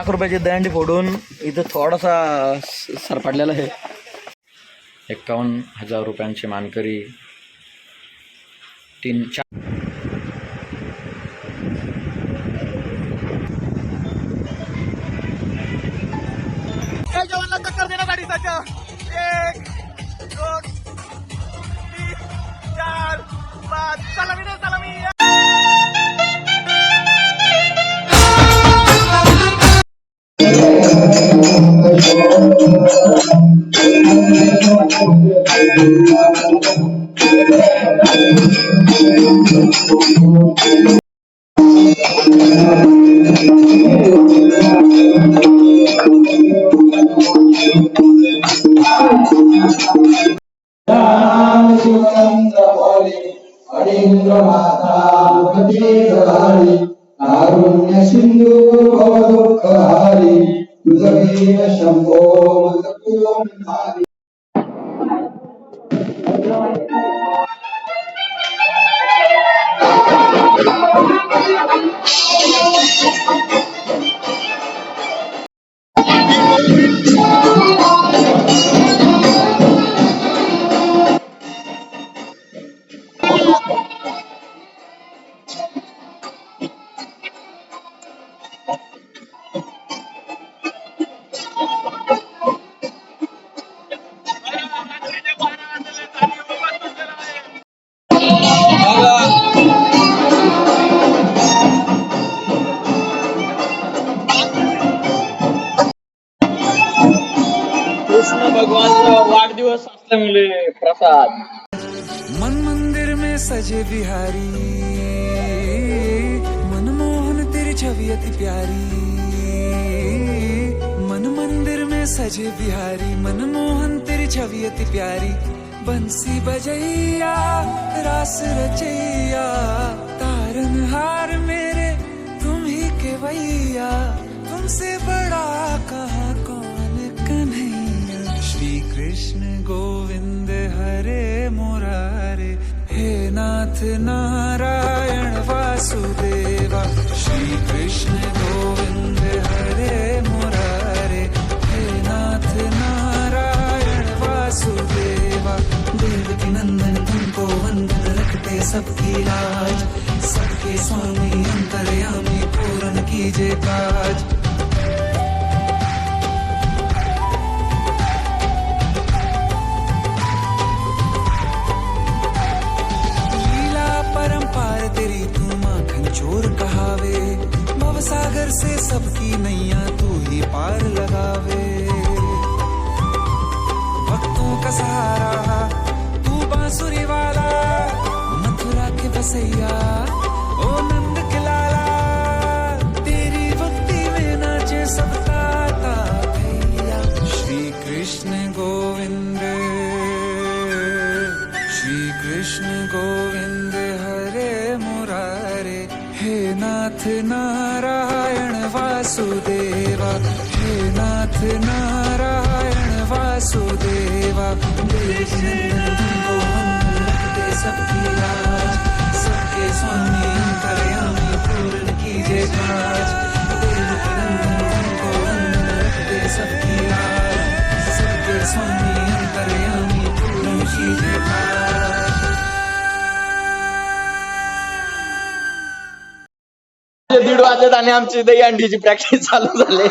₹1 दंड फोडून इथं थोडासा सरपडलेला आहे. 51,000 रुपयांचे मानकरी 3-4 जवानला टक्कर देण्यासाठी सज्ज. 1 2 3 4 5 सलामी दे सलामी. कारुण्य सिंधू दुःख हारी तुझे शंभो हारी. कृष्ण भगवानचा वाढदिवस असल्यामुळे प्रसाद. मन मंदिर में सजे बिहारी मनमोहन तेरी छवि अति प्यारी. मन मंदिर में सजे बिहारी मनमोहन तेरी छवि अति प्यारी. बंसी बजैया रास रचैया तारनहार मेरे तुम ही केवैया. तुमसे बड़ा कहाँ कौन कन्हैया. श्री कृष्ण गोविंद हरे मुरारे हे नाथ नारायण वासुदेवा. श्री कृष्ण गोविंद हरे मुरारे हे नाथ नारायण वासुदेवा. देवकी नंदन तुमको वंदन रखते सबकी लाज. सबके स्वामी अंतर्यामी पूर्ण कीजिए काज. परंपार तेरी तू माखन चोर कहावे. भवसागर से सबकी नैया तू ही पार लगावे. भक्तों का सहारा तू बांसुरी वाला. मथुरा के बसैया ओ नंद के लाला. तेरी भक्ति में नाचे सब ताता भैया. श्री कृष्ण गोविंद श्री कृष्ण गोविंद हरे मुरारे हे नाथ नारायण वासुदेवा. हे नाथ नारायण वासुदेवा. तुमको वंदन रखते सबकी लाज. सबके स्वामी अंतर्यामी पूर्ण कीजिए काज. देवकी नंदन तुमको वंदन रखते सबकी लाज. सबके स्वामी अंतर्यामी पूर्ण कीजिए काज. 1:30 वाजत आणि आमची दहीहंडीची प्रॅक्टिस चालू झाली.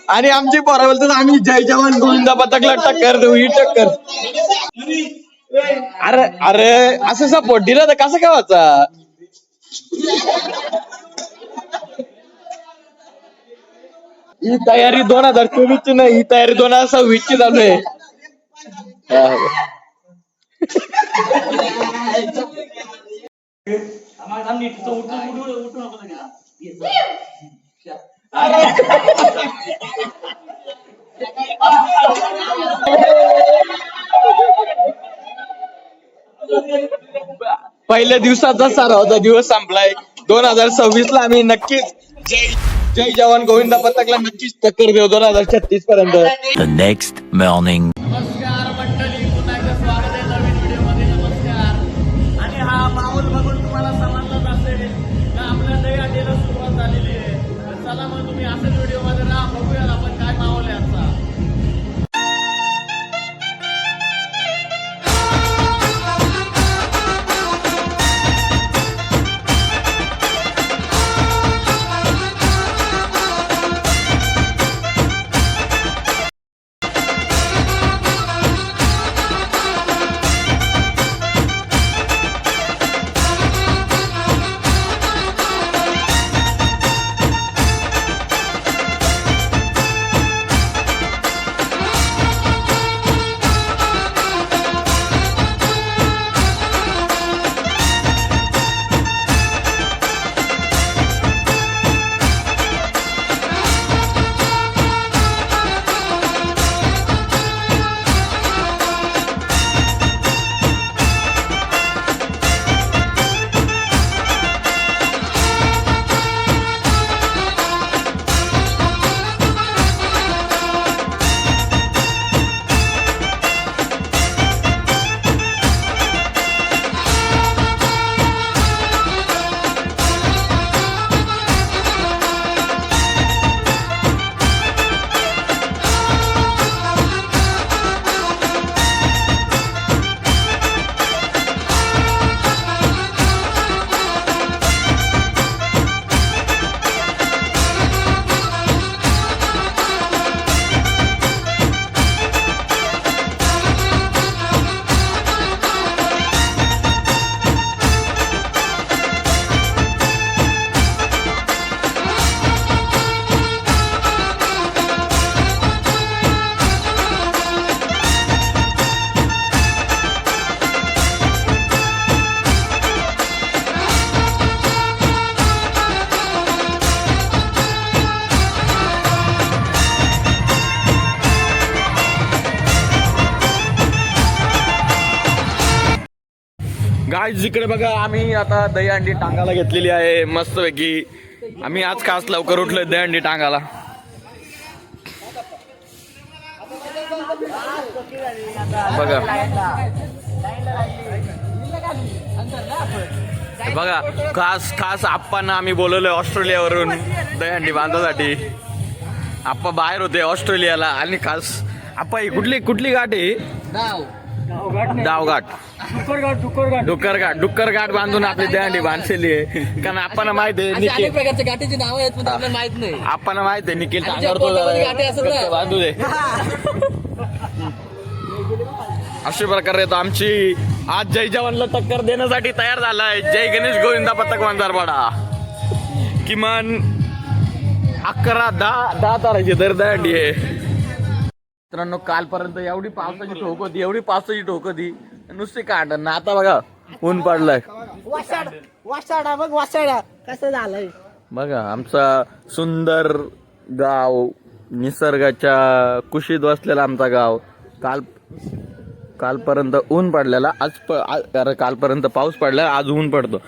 आणि आमची पोरं बोलतात आम्ही जय जवान गोविंदा पथकला टक्कर देऊ. ही टक्कर. अरे अरे असं सपोर्ट दिला तर कसं काय व्हायचा. ही तयारी 2024 ची नाही, ही तयारी 2026 ची चालू आहे. पहिल्या दिवसाचा सरावाचा दिवस संपलाय. 2026 ला आम्ही नक्कीच जय जवान गोविंदा पथकला नक्कीच टक्कर देऊ 2036 पर्यंत. The next morning. नमस्कार गाय जिकडे बघा आम्ही आता दहीहंडी टांगायला घेतलेली आहे मस्तपैकी. आम्ही आज खास लवकर उठलोय दहीहंडी टांगायला. बघा बघा खास खास आप्पांना आम्ही बोलवलोय ऑस्ट्रेलियावरून दहीहंडी बांधण्यासाठी. आप्पा बाहेर होते ऑस्ट्रेलियाला आणि खास आप्पा ही कुठली घाट आहे? डावघाट डुक्कर घाट बांधून आपली दहीहंडी बांधलेली आहे. कारण आपल्याला माहित आहे निखिल प्रकारच्या गाठीची नाव आहेत पण आपल्याला माहित नाही. आपल्याला माहित आहे निखिल गाठी असतात ना. बांधू दे. अशा प्रकारे तो आमची आज जय जवानला टक्कर देण्यासाठी तयार झालाय. जय गणेश गोविंदा पथक वंजारपाडा. किमान 11-10 ताराची दर दहीहंडी आहे मित्रांनो. कालपर्यंत एवढी पावसाची ठोक होती नुसती काढ ना. आता बघा ऊन पडलाय. वासाडा बघ वासाडा कसं झालंय बघा आमचा सुंदर गाव निसर्गाच्या कुशीत बसलेला आमचा गाव. कालपर्यंत ऊन पडलेला आज कालपर्यंत पाऊस पडला आज ऊन पडतो.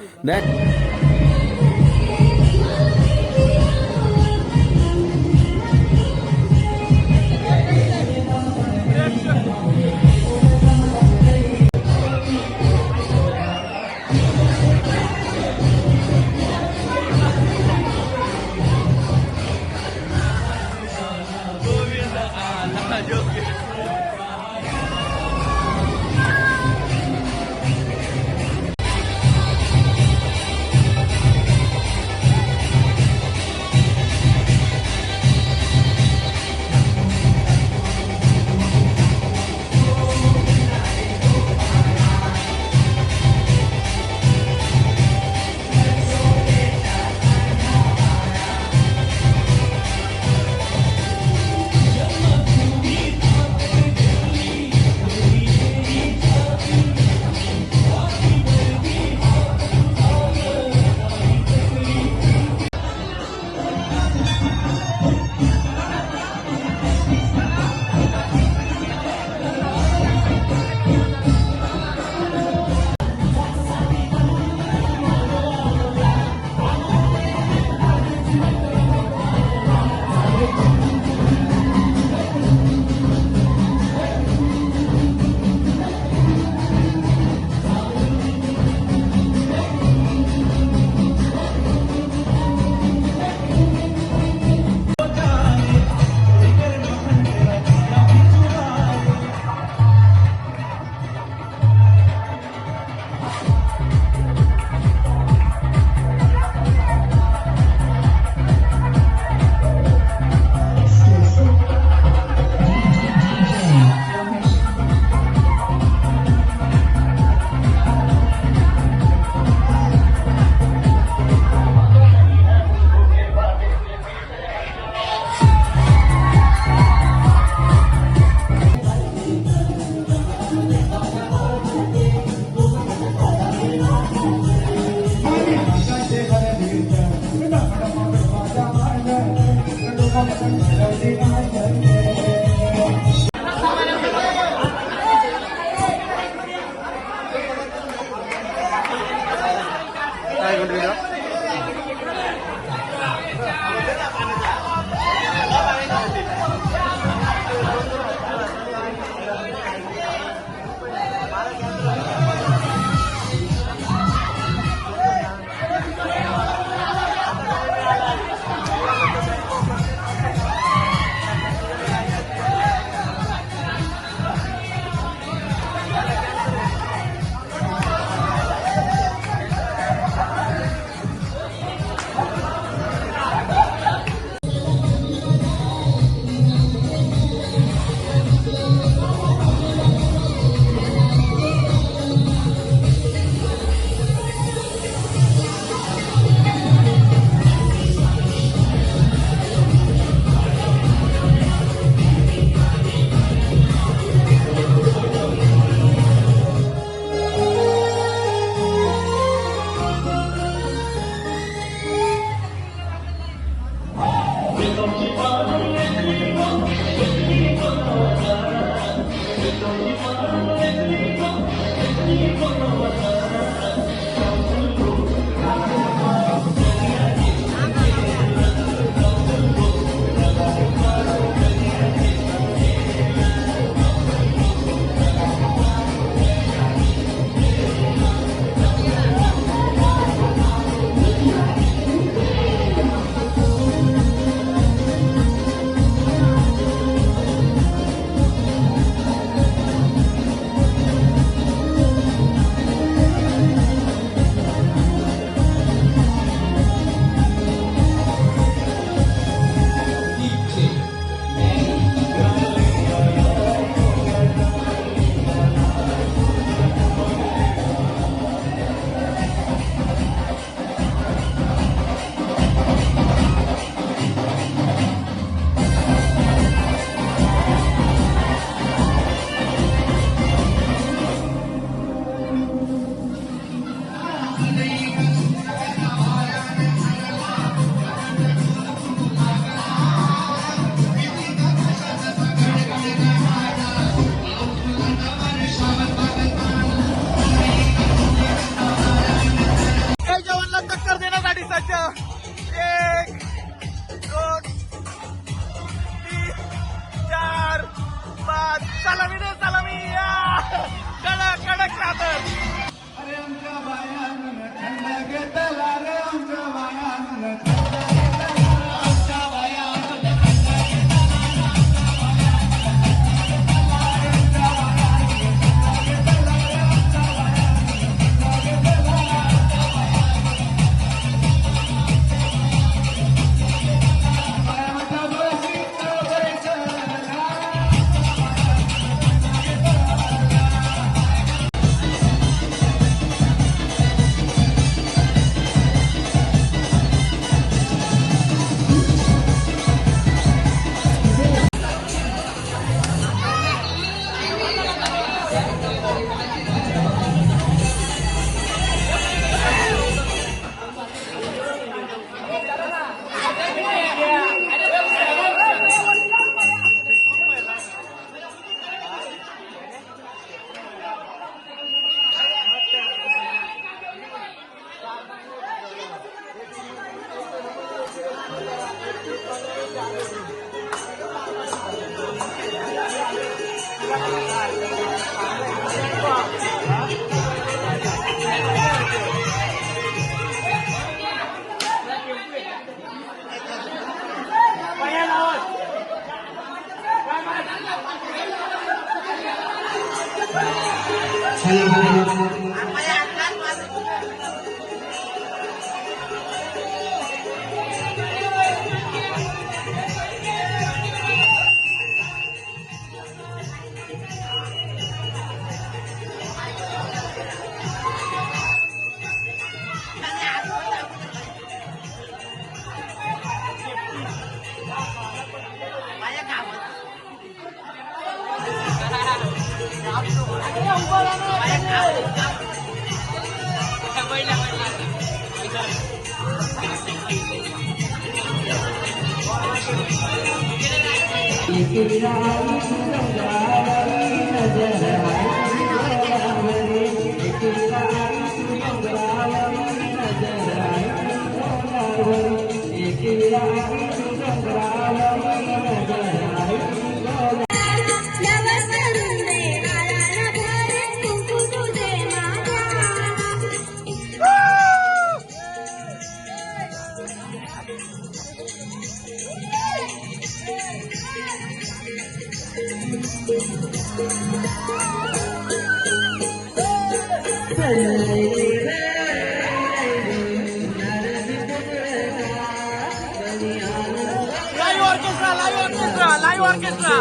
Live orchestra live orchestra live orchestra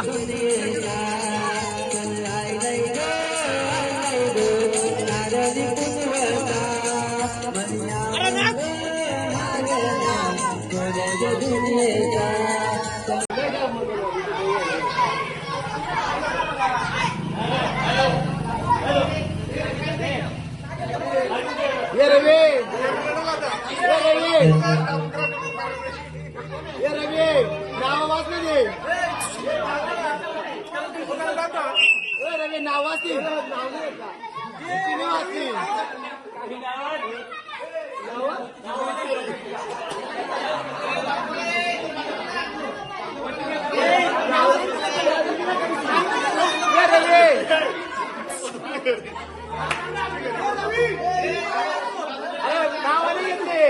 ये रवी नाव वाचले दे रवी नाव वाचली वाचली नावाने घेतले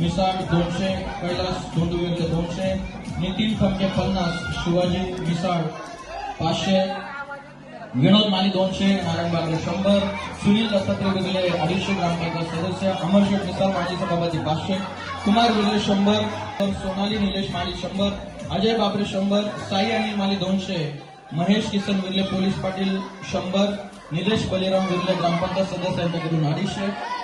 मिसाळ 200, कैलास धोंडुविरुद्ध 200, नितीन फंके 50, शिवाजी मिसाळ 500, विनोद माली 200, नारायण बागरे 100, सुनील दत्तात्रय बिगले 250 ग्रामपंचायत सदस्य, अमरशेठ मिसाळ माजी सभापती 500, कुमार बिगले 100, सोनाली निलेश माली 100, अजय बाबरे 100, साई अनिल माली 200, महेश किसन बिगले पोलीस पाटील 100, निलेश बलिराम बिगले ग्रामपंचायत सदस्य यांच्याकडून 250.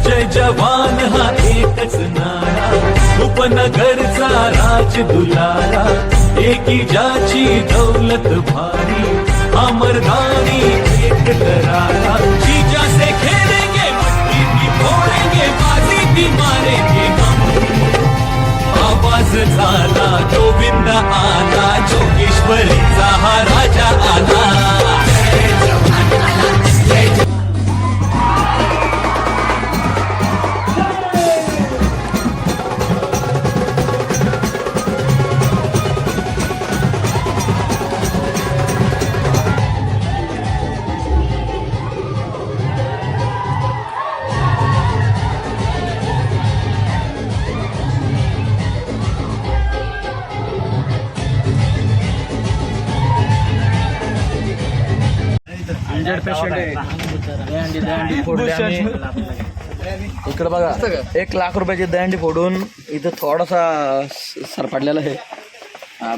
जय जवान हा एकच नारा, उपनगरचा राज दुलारा, एकी ज्याची दौलत भारी, अमरदानी एक करारा, जीजा से खेलेंगे मट्टी भी फोड़ेंगे, बाजी भी मारेंगे हम. आवाज झाला गोविंद आला, जोगेश्वरीचा हा राजा आला. इंजर्ड पेशंट आहे. दहीहंडी फोडली आम्ही. इकडे बघा 1,00,000 रुपयाची दहीहंडी फोडून इथं थोडासा सरपडलेला आहे.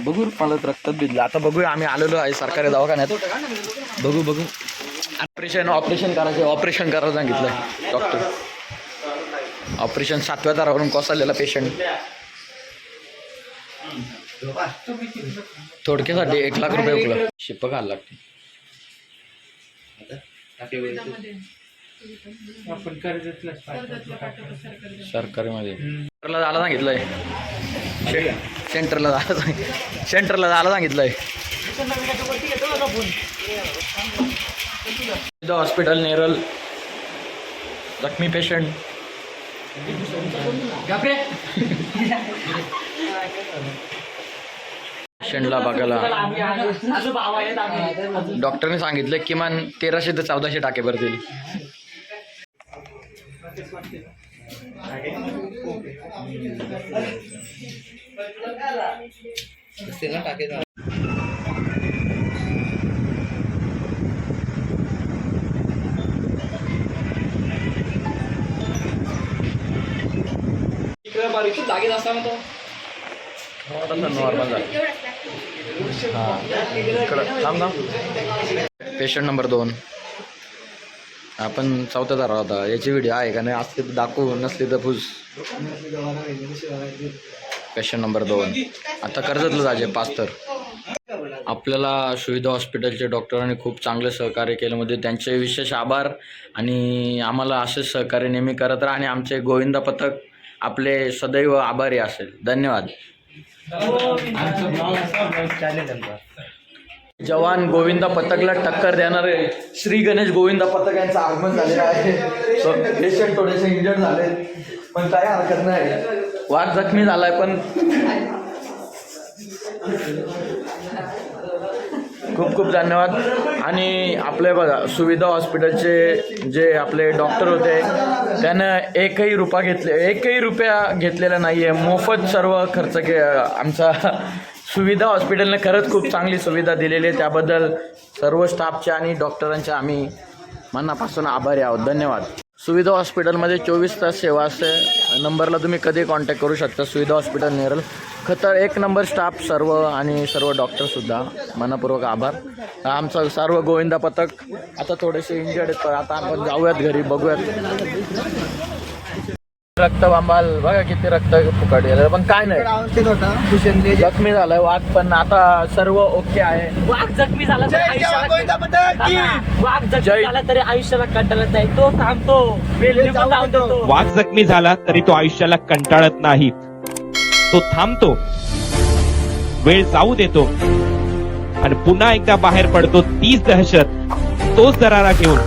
बघू मला रक्तात भिजलं. आता बघूया, आम्ही आलेलो आहे सरकारी दवाखान्यात. बघू ऑपरेशन करायला सांगितलं डॉक्टर. ऑपरेशन 7व्या दारावरून कोसळलेला पेशंट. थोडक्यासाठी 1,00,000 रुपये उपलब्ध. शिप्प घालायला लागते सरकारीमध्ये. सेंटरला जायला सांगितलंय. सेंटरला जायला सांगितलंय. हॉस्पिटल नेरल. जखमी पेशंट. पेशंटला बघायला डॉक्टरने सांगितलं किमान 1300 ते 1400 टाके भरतील. थोडासा नॉर्मल झाला. Patient number 2. आपण चौथ्या दारा होता. याची व्हिडिओ आहे का नाही असते तर दाखवू, नसली तर फुस. पेशंट नंबर 2 आता कर्जतला जायचे 5 तर. आपल्याला सुविधा हॉस्पिटलचे डॉक्टरांनी खूप चांगले सहकार्य केलं, म्हणजे त्यांचे विशेष आभार. आणि आम्हाला असेच सहकार्य नेहमी करत राहा आणि आमचे गोविंदा पथक आपले सदैव आभारी असेल. धन्यवाद. जवान गोविंदा पथकला टक्कर देणारे श्री गणेश गोविंदा पथक यांचं आगमन झालेलं आहे. पेशंट थोडेसे इंजर्ड झाले पण काही हरकत नाही. वाघ जखमी झालाय पण खूप खूप धन्यवाद. आणि आपले बघा सुविधा हॉस्पिटलचे जे आपले डॉक्टर होते त्यानं एकही रुपया घेतलेला नाही आहे. मोफत सर्व खर्च आमचा सुविधा हॉस्पिटलने खरंच खूप चांगली सुविधा दिलेली आहे. त्याबद्दल सर्व स्टाफचे आणि डॉक्टरांचे आम्ही मनापासून आभारी आहोत. धन्यवाद. सुविधा हॉस्पिटलमध्ये 24 तास सेवा असते. नंबरला तुम्ही कधी कॉन्टॅक्ट करू शकता. सुविधा हॉस्पिटल नेरल. खतर 1 नंबर स्टाफ सर्व आणि सर्व डॉक्टरसुद्धा मनपूर्वक आभार. आमचं सर्व गोविंदा पथक आता थोडेसे इंजर्ड आहेत. आता आपण जाऊयात घरी, बघूयात. रक्त बांबाल बघा किती रक्त फुकट गेलं पण काय नाही. जखमी झालाय वाघ पण आता सर्व ओके आहे. वाघ जखमी झाला तरी आयुष्याला कंटाळत नाही. तो थांबतो. वाघ जखमी झाला तरी तो आयुष्याला कंटाळत नाही. तो थांबतो, वेळ जाऊ देतो आणि पुन्हा एकदा बाहेर पडतो. तीच दहशत, तोच दरारा घेऊन